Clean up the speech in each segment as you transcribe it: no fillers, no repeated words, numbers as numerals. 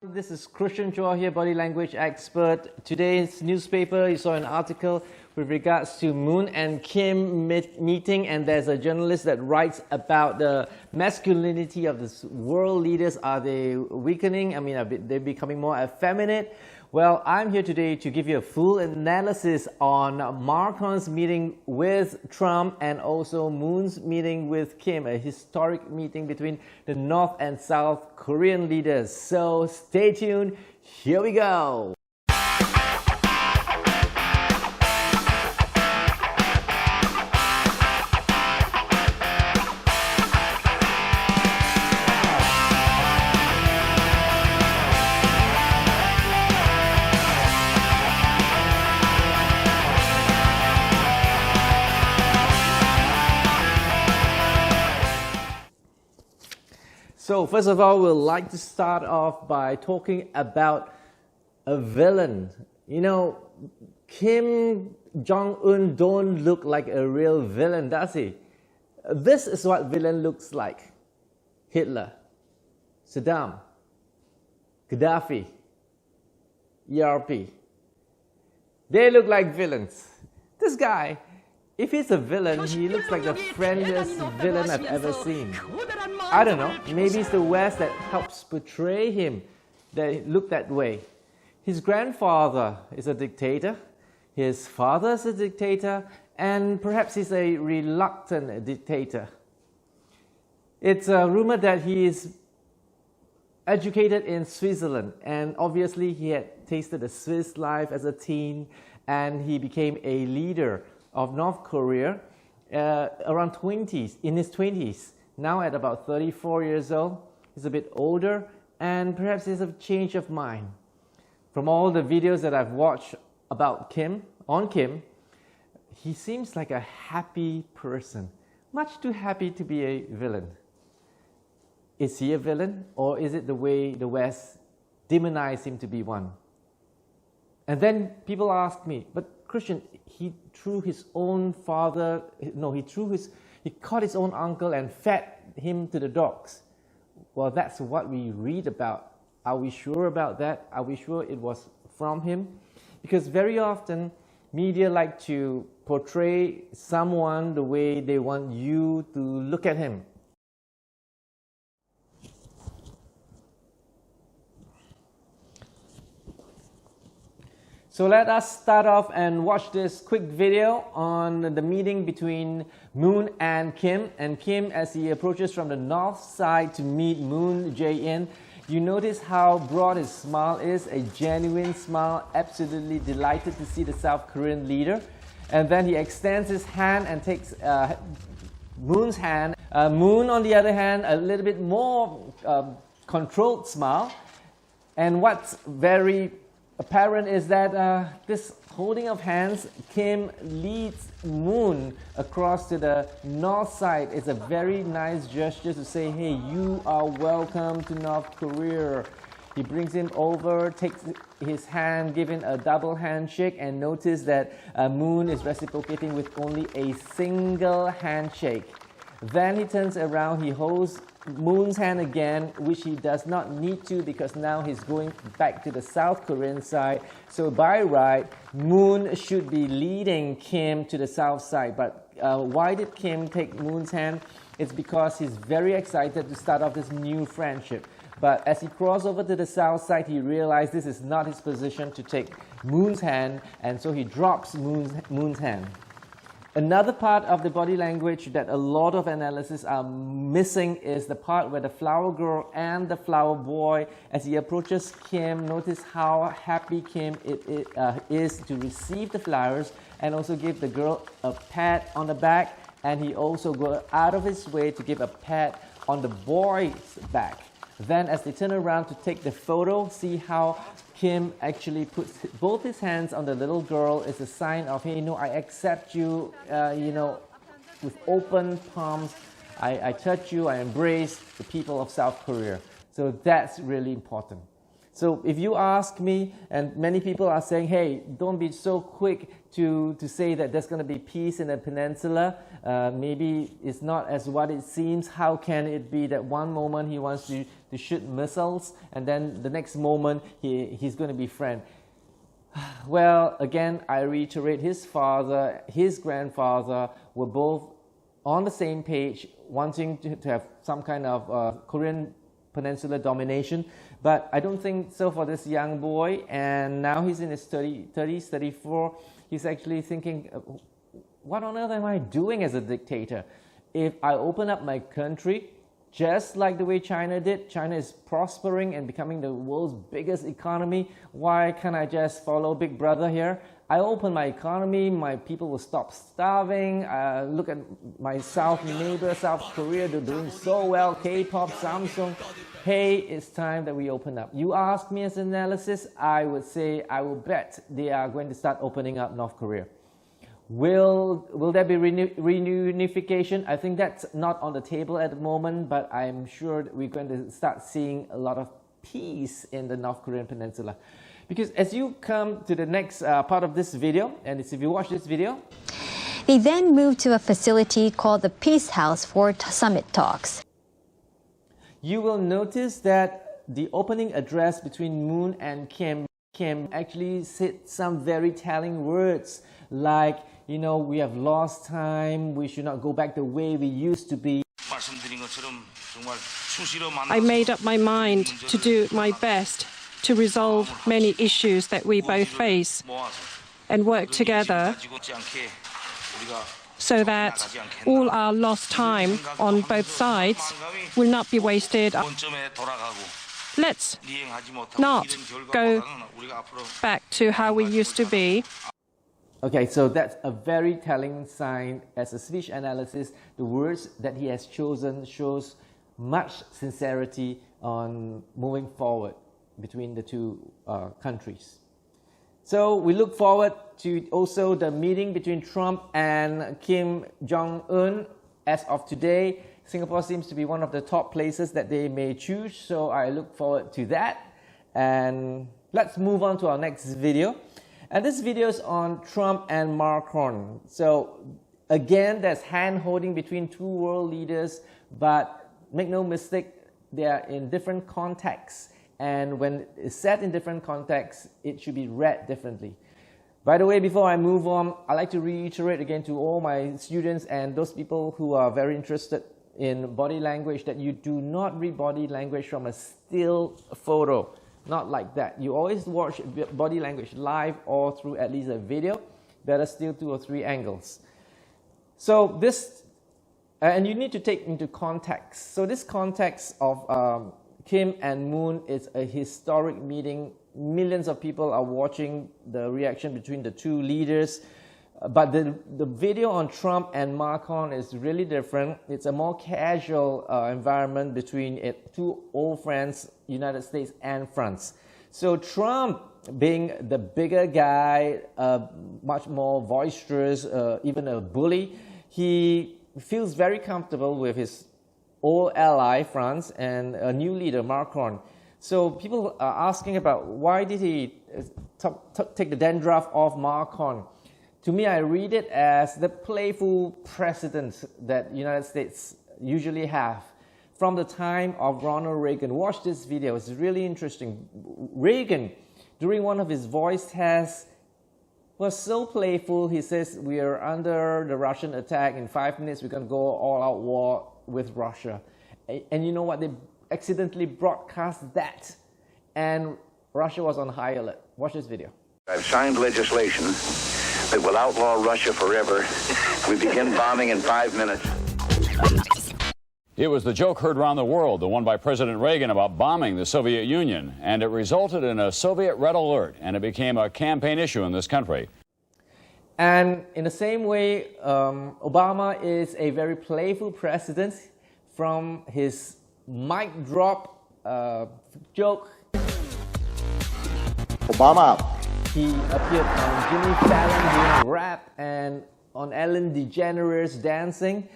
This is Chua here, body language expert. Today's newspaper, you saw an article with regards to Moon and Kim meeting, and there's a journalist that writes about the masculinity of the world leaders. Are they weakening? I mean, are they becoming more effeminate? Well, I'm here today to give you a full analysis on Marcon's meeting with Trump and also Moon's meeting with Kim, a historic meeting between the North and South Korean leaders. So stay tuned, here we go. So first of all, we'd like to start off by talking about a villain. You know, Kim Jong Un don't look like a real villain, does he? This is what villain looks like. Hitler, Saddam, Gaddafi, ERP. They look like villains. This guy, if he's a villain, he looks like the friendliest villain I've ever seen. I don't know, maybe it's the West that helps portray him that look that way. His grandfather is a dictator, his father is a dictator, and perhaps he's a reluctant dictator. It's a rumor that he is educated in Switzerland, and obviously he had tasted the Swiss life as a teen, and he became a leader of North Korea around in his 20s. Now at about 34 years old, he's a bit older, and perhaps he has a change of mind. From all the videos that I've watched about Kim, he seems like a happy person, much too happy to be a villain. Is he a villain, or is it the way the West demonized him to be one? And then people ask me, but Christian, he threw his own father, no, he caught his own uncle and fed him to the dogs. Well, that's what we read about. Are we sure about that? Are we sure it was from him? Because very often, media like to portray someone the way they want you to look at him. So let us start off and watch this quick video on the meeting between Moon and Kim. And Kim, as he approaches from the north side to meet Moon Jae-in, you notice how broad his smile is, a genuine smile, absolutely delighted to see the South Korean leader. And then he extends his hand and takes Moon's hand. Moon, on the other hand, a little bit more controlled smile. And what's very apparent is that this holding of hands, Kim leads Moon across to the north side. It's a very nice gesture to say, hey, you are welcome to North Korea. He brings him over, takes his hand, giving a double handshake, and notice that Moon is reciprocating with only a single handshake. Then he turns around, he holds Moon's hand again, which he does not need to because now he's going back to the South Korean side. So by right, Moon should be leading Kim to the south side. But why did Kim take Moon's hand? It's because he's very excited to start off this new friendship. But as he crossed over to the south side, he realized this is not his position to take Moon's hand, and so he drops Moon's hand. Another part of the body language that a lot of analysts are missing is the part where the flower girl and the flower boy, as he approaches Kim, notice how happy Kim is to receive the flowers and also give the girl a pat on the back, and he also goes out of his way to give a pat on the boy's back. Then as they turn around to take the photo, see how Kim actually puts both his hands on the little girl. It's a sign of, hey, I accept you, with open palms. I touch you, I embrace the people of South Korea. So that's really important. So if you ask me, and many people are saying, hey, don't be so quick to say that there's going to be peace in the peninsula. Maybe it's not as what it seems. How can it be that one moment he wants to shoot missiles and then the next moment he's going to be friend? Well, again, I reiterate, his father, his grandfather were both on the same page, wanting to have some kind of Korean Peninsula domination. But I don't think so for this young boy, and now he's in his 30s, 34. He's actually thinking, what on earth am I doing as a dictator? If I open up my country, just like the way China did, China is prospering and becoming the world's biggest economy. Why can't I just follow Big Brother here? I open my economy, my people will stop starving. Look at my South neighbor, South Korea, they're doing so well. K-pop, Samsung. Hey, it's time that we open up. You ask me as an analysis, I would say, I will bet they are going to start opening up North Korea. Will there be reunification? I think that's not on the table at the moment, but I'm sure that we're going to start seeing a lot of peace in the North Korean peninsula. Because as you come to the next part of this video, and if you watch this video, they then moved to a facility called the Peace House for summit talks. You will notice that the opening address between Moon and Kim actually said some very telling words like, you know, we have lost time, we should not go back the way we used to be. I made up my mind to do my best to resolve many issues that we both face and work together so that all our lost time on both sides will not be wasted. Let's not go back to how we used to be. Okay, so that's a very telling sign. As a speech analysis, the words that he has chosen shows much sincerity on moving forward between the two countries. So we look forward to also the meeting between Trump and Kim Jong Un. As of today, Singapore seems to be one of the top places that they may choose, so I look forward to that. And let's move on to our next video. And this video is on Trump and Marcon. So again, there's hand-holding between two world leaders, but make no mistake, they are in different contexts. And when it's set in different contexts, it should be read differently. By the way, before I move on, I'd like to reiterate again to all my students and those people who are very interested in body language that you do not read body language from a still photo. Not like that. You always watch body language live or through at least a video. Better still 2 or 3 angles. So this, and you need to take into context. So this context of Kim and Moon is a historic meeting. Millions of people are watching the reaction between the two leaders. But the video on Trump and Marcon is really different. It's a more casual environment between two old friends, United States and France. So Trump, being the bigger guy, much more boisterous, even a bully, he feels very comfortable with his old ally, France, and a new leader, Marcon. So people are asking about why did he take the dandruff off Marcon? To me, I read it as the playful precedent that United States usually have from the time of Ronald Reagan. Watch this video, it's really interesting. Reagan, during one of his voice tests, was so playful. He says, we are under the Russian attack. In 5 minutes, we're going to go all-out war with Russia. And you know what? They accidentally broadcast that. And Russia was on high alert. Watch this video. I've signed legislation that will outlaw Russia forever. We begin bombing in 5 minutes. It was the joke heard around the world, the one by President Reagan about bombing the Soviet Union, and it resulted in a Soviet red alert, and it became a campaign issue in this country. And in the same way, Obama is a very playful president. From his mic drop joke, Obama. He appeared on Jimmy Fallon doing rap and on Ellen DeGeneres dancing.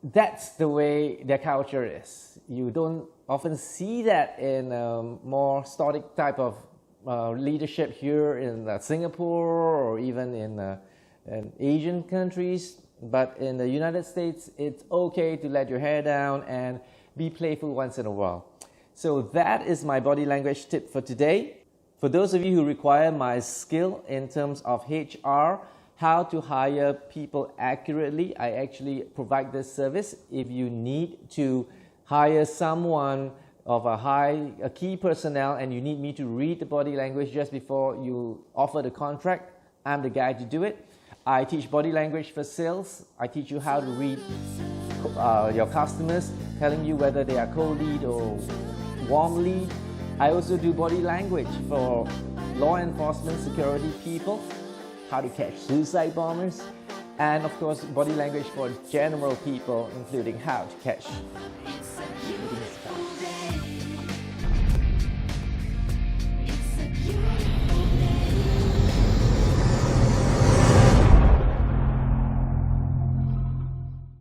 That's the way their culture is. You don't often see that in more static type of leadership here in Singapore or even in Asian countries. But in the United States, it's okay to let your hair down and be playful once in a while. So that is my body language tip for today. For those of you who require my skill in terms of HR, how to hire people accurately, I actually provide this service. If you need to hire someone of a key personnel and you need me to read the body language just before you offer the contract, I'm the guy to do it. I teach body language for sales. I teach you how to read your customers, telling you whether they are cold lead or warm lead. I also do body language for law enforcement, security people, how to catch suicide bombers, and of course body language for general people, including how to catch shooting stars.